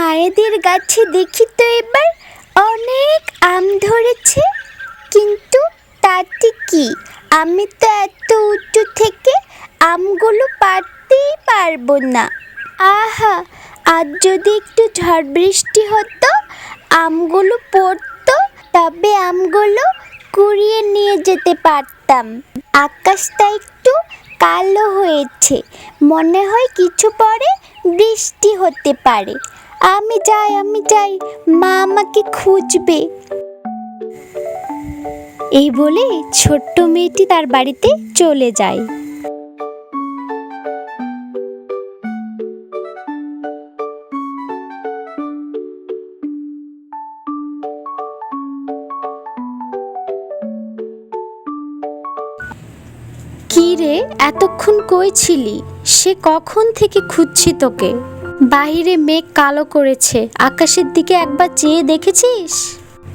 মায়েদের গাছে দেখি তো এবার অনেক আম ধরেছে, কিন্তু তাতে কি, আমি তো এত উঁচু থেকে আমগুলো পারতেই পারবো না। আহা, আজ যদি একটু ঝড় বৃষ্টি হতো, আমগুলো পড়তো, তবে আমগুলো কুড়িয়ে নিয়ে যেতে পারতাম। আকাশটা একটু কালো হয়েছে, মনে হয় কিছু পরে বৃষ্টি হতে পারে। আমি যাই, মা আমাকে খুঁজবে। এই বলে ছোট্ট মেয়েটি তার বাড়িতে চলে যায়। কি রে, এতক্ষণ কই ছিলি? সে কখন থেকে খুঁজছি তোকে। বাহিরে মেঘ কালো করেছে, আকাশের দিকে একবার চেয়ে দেখেছিস?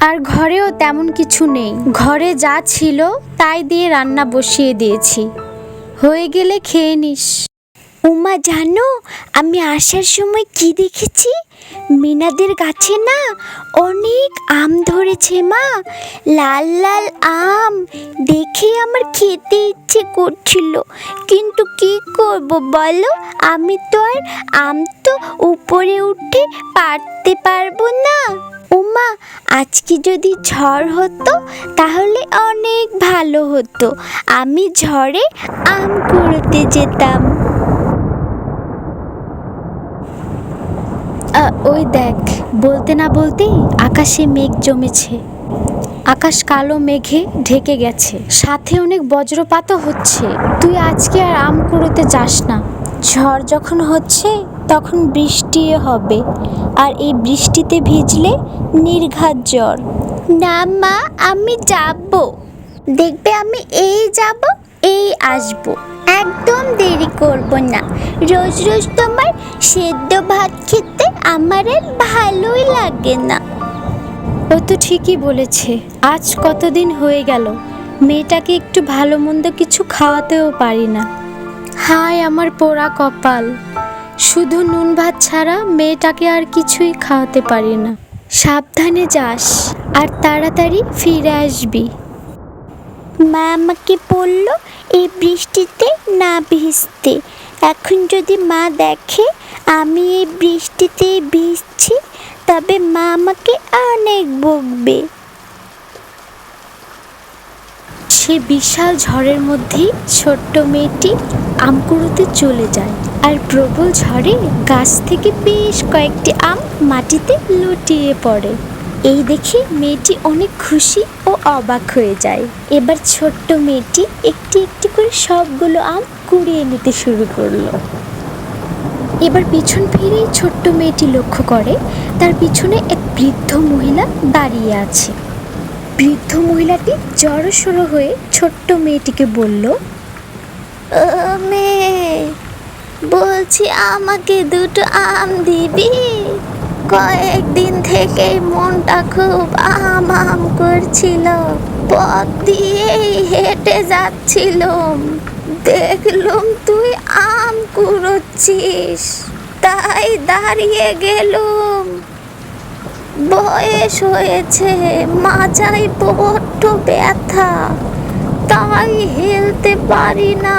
আর ঘরেও তেমন কিছু নেই, ঘরে যা ছিল তাই দিয়ে রান্না বসিয়ে দিয়েছি, হয়ে গেলে খেয়ে নিস। উমা, জানো আমি আসার সময় কি দেখেছি? মিনাদের গাছে না অনেক আম ধরেছে মা, লাল লাল আম। দেখে আমার খেতে ইচ্ছে করছিল, কিন্তু কি করব বলো, আমি তো আর আম তো উপরে উঠে পারতে পারবো না। উমা, আজকে যদি ঝড় হতো তাহলে অনেক ভালো হতো, আমি ঝড়ে আম কুড়োতে যেতাম। ওই দেখ, বলতে না বলতেই আকাশে মেঘ জমেছে। আকাশ কালো মেঘে ঢেকে গেছে, সাথে অনেক বজ্রপাতও হচ্ছে। তুই আজকে আর আম কুড়োতে যাস না, ঝড় যখন হচ্ছে তখন বৃষ্টিও হবে, আর এই বৃষ্টিতে ভিজলে নির্ঘাত জ্বর। না মা, আমি যাব, দেখবে আমি এই যাব এই আসবো, একদম দেরি করব না। রোজ রোজ তোমার সেদ্ধ ভাত খেতে আমার আর ভালোই লাগে না। ও তো ঠিকই বলেছে, আজ কতদিন হয়ে গেল মেয়েটাকে একটু ভালো মন্দ কিছু খাওয়াতেও পারি না। হায় আমার পোড়া কপাল, শুধু নুন ভাত ছাড়া মেয়েটাকে আর কিছুই খাওয়াতে পারি না। সাবধানে যাস আর তাড়াতাড়ি ফিরে আসবি। মা আমাকে বলল এই বৃষ্টিতে না ভিজতে, এখন যদি মা দেখে আমি এই বৃষ্টিতে ভিজছি তবে মা আমাকে অনেক বকবে। সে বিশাল ঝড়ের মধ্যেই ছোট্ট মেয়েটি আম কুড়োতে চলে যায়, আর প্রবল ঝড়ে গাছ থেকে বেশ কয়েকটি আম মাটিতে লুটিয়ে পড়ে। এই দেখে মেয়েটি অনেক খুশি ও অবাক হয়ে যায়। এবার ছোট্ট মেয়েটি একটি একটি করে সবগুলো আম কুড়িয়ে নিতে শুরু করলো। এবার পিছন ফিরেই ছোট্ট মেয়েটি লক্ষ্য করে তার পিছনে এক বৃদ্ধ মহিলা দাঁড়িয়ে আছে। বৃদ্ধ মহিলাটি জড়সড় হয়ে ছোট্ট মেয়েটিকে বলল, মেয়ে, বলছি আমাকে দুটো আম দিবি? কয়েকদিন থেকে মনটা খুব আম আম করছিল, পথ দিয়েই হেঁটে যাচ্ছিলাম, দেখলুম তুই আম কুড়োচ্ছিস, তাই দাঁড়িয়ে গেলুম। বয়স হয়েছে, মাজায় বড্ড ব্যথা, তাই হেলতে পারি না,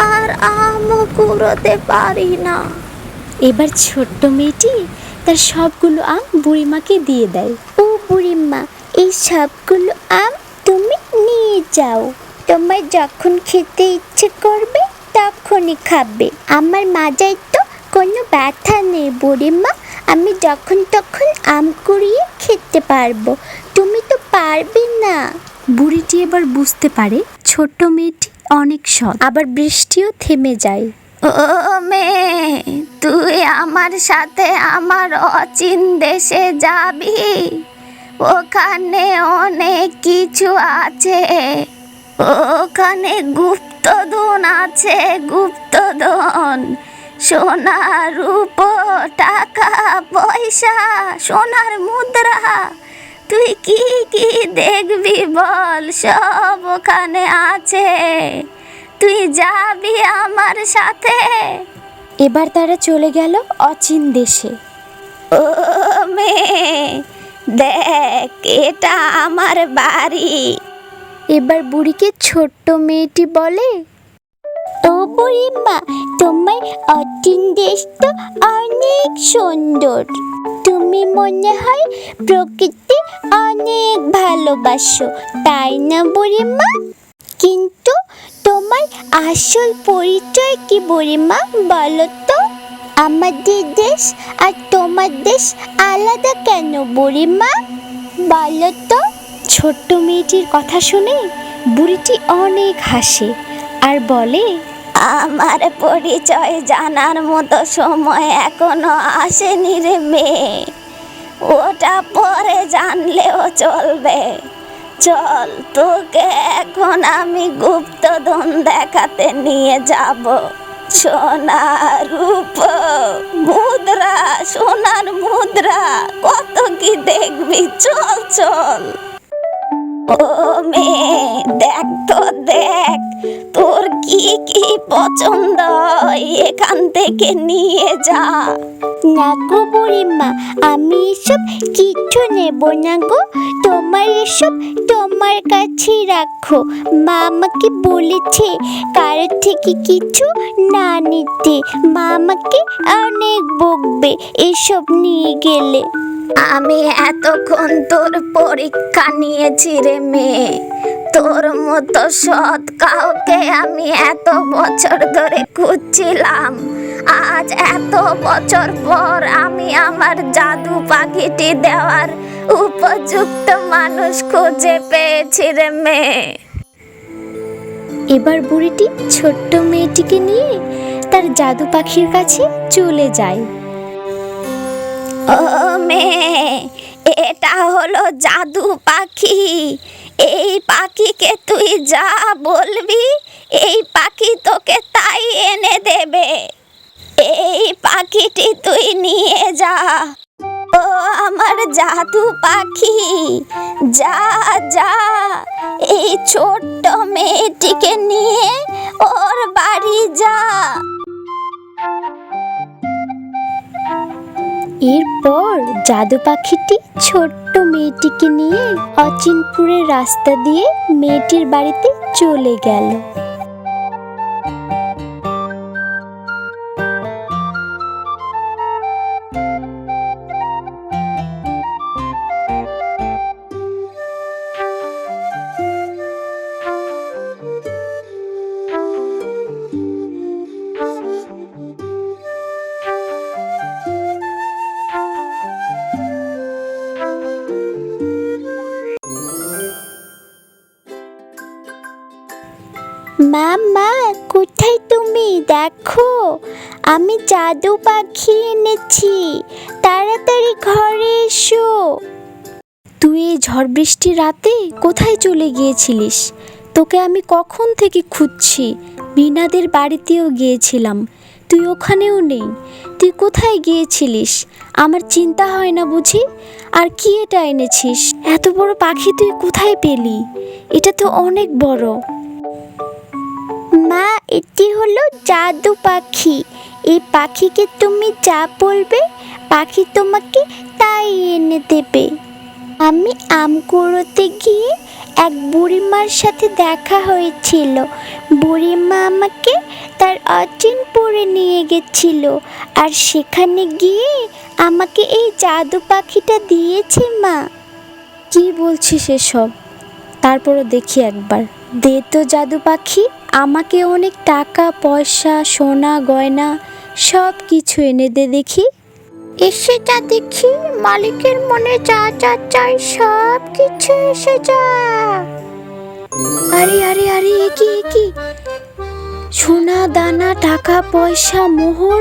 আর আমও কুড়োতে পারি না। এবার ছোট্ট মেয়েটি তার সবগুলো আম বুড়িমাকে দিয়ে দেয়। ও বুড়িমা, এই সবগুলো আম তুমি নিয়ে যাও, তোমার যখন খেতে ইচ্ছে করবে তখনই খাবে। আমার মাজায় তো কোনো ব্যথা নেই বুড়িমা, আমি যখন তখন আম কুড়িয়ে খেতে পারবো, তুমি তো পারবে না। বুড়িটি এবার বুঝতে পারে ছোট্ট মেয়েটি অনেক সৎ। আবার বৃষ্টিও থেমে যায়। ও মেয়ে, তুই আমার সাথে আমার অচিন দেশে যাবি, ওখানে অনেক কিছু আছে, ওখানে গুপ্তধন আছে, গুপ্তধন, সোনা রূপো, টাকা পয়সা, সোনার মুদ্রা, তুই কি কি দেখবি বল, সব ওখানে আছে, তুই যাবি আমার সাথে। এবার তারা চলে গেল অচিন দেশে। ও মেয়ে, দেখ এটা আমার বাড়ি। এবার বুড়িকে ছোট্ট মেয়েটি বলে, ও বুড়িমা, তোমার অচিন দেশ তো অনেক সুন্দর। তুমি মনে হয় প্রকৃতি অনেক ভালোবাসো, তাই না বুড়িমা? কিন্তু তোমার আসল পরিচয় কি বুড়িমা, বলো তো? আমাদের দেশ আর তোমার দেশ আলাদা কেন বুড়িমা, বলো তো? ছোট্ট মেয়েটির কথা শুনে বুড়িটি অনেক হাসে আর বলে, আমার পরিচয় জানার মতো সময় এখনো আসেনি রে মেয়ে, ওটা পরে জানলেও চলবে। চল, তোকে এখন আমি গুপ্তধন দেখাতে নিয়ে যাব। সোনা, রূপো, মুদ্রা, সোনার মুদ্রা, কত কি দেখবি, চল চল। ও মেয়ে, দেখ তো দেখ, তোর কি কি পছন্দ এখান থেকে নিয়ে যা। না গো বুড়িমা, আমি এসব কিছু নেব না গো, তোমার এসব তোমার কাছেই রাখো। মা আমাকে বলেছে কারোর থেকে কিছু না নিতে, মা আমাকে অনেক বকবে এসব নিয়ে গেলে। আমি এতক্ষণ তোর পরীক্ষা নিয়েছি রে মেয়ে, তোর মতো সৎ কাউকে আমি এত বছর ধরে খুঁজছিলাম। আজ এত বছর পর আমি আমার জাদু পাখিটি দেওয়ার উপযুক্ত মানুষ খুঁজে পেয়েছি রে মেয়ে। এবার বুড়িটি ছোট্ট মেয়েটিকে নিয়ে তার জাদু পাখির কাছে চলে যায়। ও মেয়ে, এটা হলো জাদু পাখি। এই পাখিকে তুই যা বলবি, এই পাখি তোকে তাই এনে দেবে। এই পাখিটি তুই নিয়ে যা। ও আমার জাদু পাখি, যা যা, এই ছোট্ট মেয়েটিকে নিয়ে ওর বাড়ি যা। এরপর জাদু পাখিটি ছোট্ট মেয়েটিকে নিয়ে অচিনপুরের রাস্তা দিয়ে মেয়েটির বাড়িতে চলে গেল। মা, মা, কোথায় তুমি? দেখো, আমি জাদু পাখি এনেছি, তাড়াতাড়ি ঘরে এসো। তুই এই ঝড় বৃষ্টির রাতে কোথায় চলে গিয়েছিলিস? তোকে আমি কখন থেকে খুঁজছি, বিনাদের বাড়িতেও গিয়েছিলাম, তুই ওখানেও নেই। তুই কোথায় গিয়েছিলিস? আমার চিন্তা হয় না বুঝি? আর কি এটা এনেছিস? এত বড় পাখি তুই কোথায় পেলি? এটা তো অনেক বড়। মা, এটি হলো জাদু পাখি। এই পাখিকে তুমি যা বলবে, পাখি তোমাকে তাই এনে দেবে। আমি আম কুড়োতে গিয়ে এক বুড়িমার সাথে দেখা হয়েছিল। বুড়িমা আমাকে তার অচিনপুরে নিয়ে গেছিল, আর সেখানে গিয়ে আমাকে এই জাদু পাখিটা দিয়েছে মা। কি বলছিস এসব? তারপরও দেখি একবার, দে তো জাদু পাখি, আমাকে অনেক টাকা পয়সা, সোনা গয়না সব কিছু এনে দে দেখি। এসে যা দেখি, মালিকের মনে যা যা চাই সব কিছু এসে যা। আরে আরে আরে, একি সোনা দানা, টাকা পয়সা, মোহর,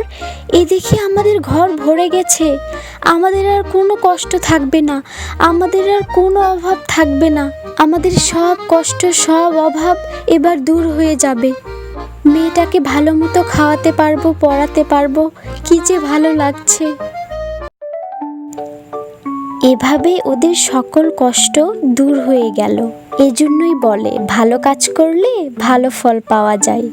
এ দেখি আমাদের ঘর ভরে গেছে। আমাদের আর কোনো কষ্ট থাকবে না, আমাদের আর কোনো অভাব থাকবে না। আমাদের সব কষ্ট, সব অভাব এবার দূর হয়ে যাবে। মেয়েটাকে ভালো মতো খাওয়াতে পারবো, পড়াতে পারবো, কি যে ভালো লাগছে। এভাবে ওদের সকল কষ্ট দূর হয়ে গেল। এজন্যই বলে, ভালো কাজ করলে ভালো ফল পাওয়া যায়।